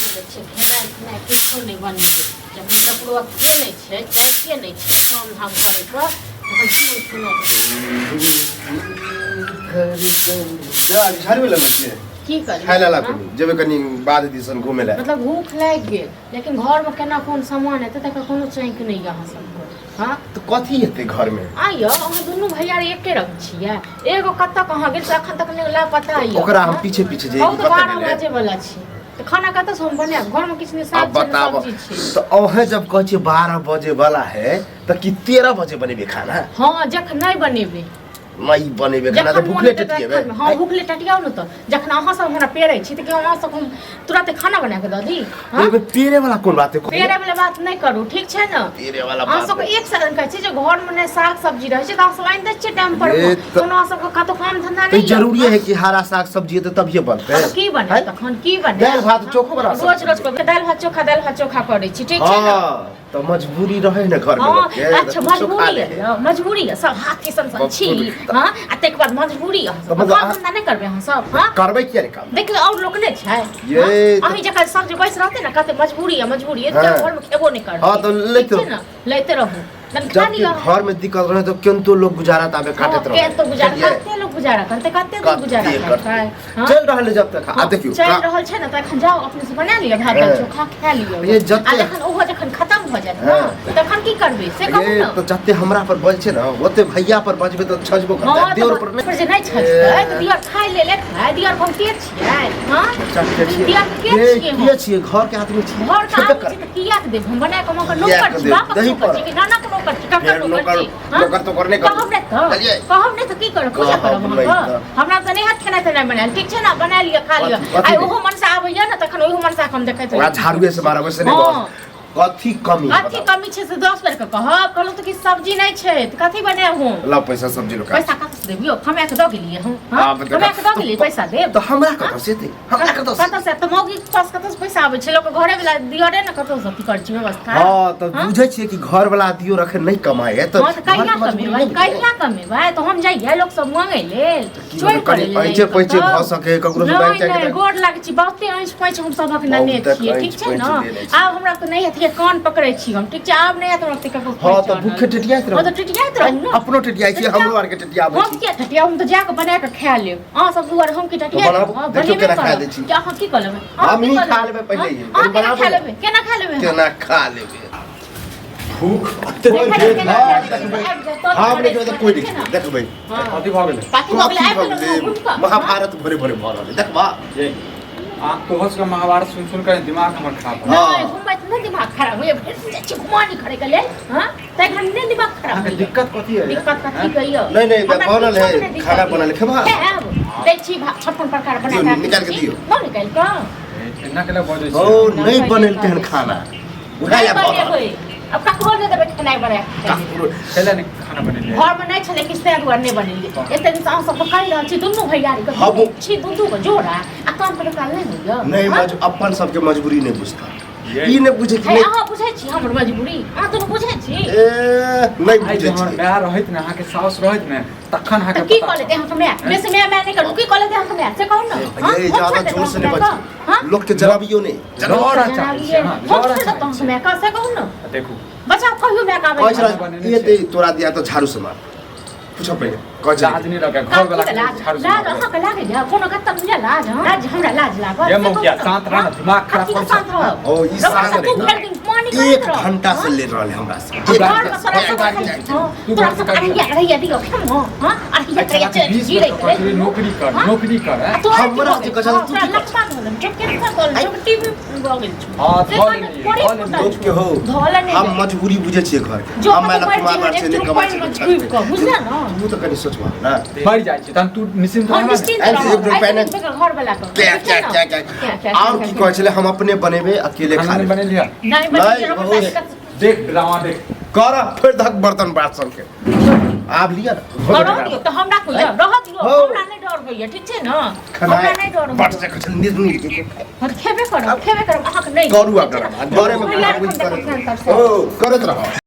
खेनाइ किछो नहीं बनबे जब ककरो के नहीं छै चाय नहीं छै काम धाम करे के आज घर में लगे छिए की करे खाय ला जेबे कनी बाद दिसन घूमे ला मतलब भूख लाग गेल लेकिन घर में केना कोन सामान हेतै तकर कोनो चैंक नहीं यहाँ सबको हां तो कथी हेतै घर में आइयो हम दुनू भैया एके रंग छियै एगो कत्ता कहां गेल से अखन तक नहीं ला पता आइयो ओकरा हम पीछे पीछे जे कत्ता 12 बजे वाला छी तो खाना कत्ता से हम बनाब घर में किछ नहीं साग सब्जी छी तो ओहे जब कहै छी 12 बजे वाला है तो कि 13 बजे बनेबे खाना हां जखन नहीं बनेबे नहीं बनेबे खाना तो भूखले टटिएबे हां भूखले टटियाउ न तो जखन अहाँ सब हमरा पेरै छी त कि अहाँ सब हम तुरंत खाना बना के द दी हां एबे पेरे वाला कोन बात है पेरे वाला बात नहीं करू ठीक छै न पेरे वाला अहाँ सब एक साल कहै छी जे घर में ने साग सब्जी रहै छै त अहाँ सब आइन दै छियै टाइम पर कोनो अहाँ सब का तो काम धंधा नहीं जरूरी है कि हरा साग सब्जी है तब ये बनते की बने तखन की बने दाल भात चोखा बना रोज रोज को दाल भात चोखा करै छी ठीक छै न तो मजबूरी रहे न घर में अच्छा मजबूरी है सब हाथ के संग छी हां आ तक बाद मजबूरी है काम धंधा नहीं करबे हम सब हां करबै किया रे काम देख ले और लोग नहीं छै ये अही जकर सब जे बैस रहते न कहते मजबूरी है घर में खेबो नहीं कर हां तो लेते रहू जब घर में दिक्कत रहे तो किंतु लोग गुजारा ताबे काटत रहे के तो गुजारा करते लोग गुजारा करते लोग गुजारा करते हैं चल रहल जब तक आ देखियो चल रहल छै न त एखन जाओ अपने से बना लियो भात दाल चोखा खा लियो ये जते जखन ओहो जखन खत्म भ जात न तखन की करबे से कहू न तो जते हमरा पर बज छै न ओते भैया पर बजबे तो छजबो करते देवर पर नहीं जे नहीं छजतै त दिया खाइ ले खाइ दिया हम के छियै हां दिया के छियै घर के आदमी छियै घर के आदमी किया के देब हम बना के मकर नौकर छी बाप छी कि नाना के नौकर छी नौकर तो करने का कहब नहीं तो की करब पूजा करब हमरा त नहीं हाथ खेनाइ त नहीं बनाएल ठीक छै न बना लियो खा लियो आइ ओहो मन से आबैया न तखन ओहो मन से हम देखैत ओकरा झाड़ुए से मारबै से नहीं बस कथी कमी छै से 10 बेर के कहब कहलौ त कि सब्जी नहीं छै त कथी बनाएब हम ला पैसा सब्जी लो पैसा कत से देबियो हमरा के द गेलिए हम हमरा के द गेलिए पैसा देब तो हमरा कत से दे हमरा कत से त मौगी पास कत से पैसा आबै छै लोग घरे वाला दियरे न कत से कर छी व्यवस्था हां तो बुझै छियै कि घर वाला दियो रखे नहीं कमाए तो कहिया कमेबै तो हम जाइए लोग सब मांगे लेल चोरी करे पैसे पैसे भ सके ककरो से बैंक जाके गोड़ लाग छी बहुते अंश पैसे हम सबक नने छियै ठीक छै न आब हमरा त नहीं हथिए कान पकड़े छी हम ठीक छै आब नहीं त हमरा ककरो हां तो भूखे टटियात रहो तो टटियात रहो अपनो टटियाई छी हमरो आर के टटियाबै छी हम के टटिया हम त जाके बना के खा लेब अहाँ सब दुआर हम के टटिया देखियो केना खा दै छी अहाँ की कर लेबै हम ही खा लेबै पहिले ही बना खा लेबै केना खा लेबै भूख अते हम नहीं तो कोई नहीं देखबै कथि भ गेलै पाकी भ गेलै महाभारत भरे भरे भ रहल देखबा आप तो बस का महाभारत सुन कर दिमाग हमर खराब है हां हम इतना दिमाग खराब होय फिर से घुमानी करे के लेल हां त हम ने दिमाग खराब है दिक्कत कथि है दिक्कत कथि कहियो नहीं बनल है खाना बनल खेबा दे छी 56 प्रकार बना के निकाल के दियो न निकाल के एना केला बजै ओ नहीं बनल तेहन खाना उठाया होय अब ककरो ने देबे खाना बना चले ने खाना बनेले घर में नहीं छले किस तरह घर नहीं बनेले एते दिन से सब कहि रहल छी दुनू भैया के छी दुनू के जोड़ा आ काम पर काल नहीं होइयो नहीं अपन सबके मजबूरी नहीं बुझता ई नहीं बुझे कि अहाँ बुझै छी हमर मजबूरी अहाँ तो बुझै छी नहीं बुझै छी हमर माय रहत ने अहाँ के साउस रहत ने तखन अहाँ के की कहले ते हम मैं से मैं नहीं करू की कहले ते हम मैं से कहू ना ये ज्यादा जोर से नहीं बच लोग के जराबियो नहीं जरा चाहिए हां जरा तो मैं का से कहू ना देखो बच्चा कहियो मैं का बने ये दे तोरा दिया तो झाड़ू से मार पूछो पहले कह लाज नहीं लगे घर वाला झाड़ू लाज अहाँ के लागे जा कोनो कत मुझे लाज लाज हमरा लाज लागल ये मौकिया शांत रहना दिमाग खराब कर सकता ओ ई शांत एक घंटा से ले रहले हमरा से तोरा सब अरे दियो हम हां अरे ये जी नौकरी कर हमरा से कह तू लक्ष्मण होलन के बोल जो टीवी गगल हां धोल के हो हम मजबूरी बुझे छिए घर के हम मैं कुमार से नहीं कमाई छी बुझला ना तू तो कनी सोचबा ना बढ़ जाय छी तन तू निश्चिंत रह घर वाला क्या और की कहै छले हम अपने बनेबे अकेले खा ले बने लिया नहीं बने देख ड्रामा देख कर फिर धक बर्तन बासन के आप लिया करो तो हमरा को रह दियो हमरा नहीं डर होइए ठीक छै ना हमरा नहीं डर बट से कुछ निर्णय के हम खेबे करब अहाँ के नहीं करू अगर घरे में ओ करत रहो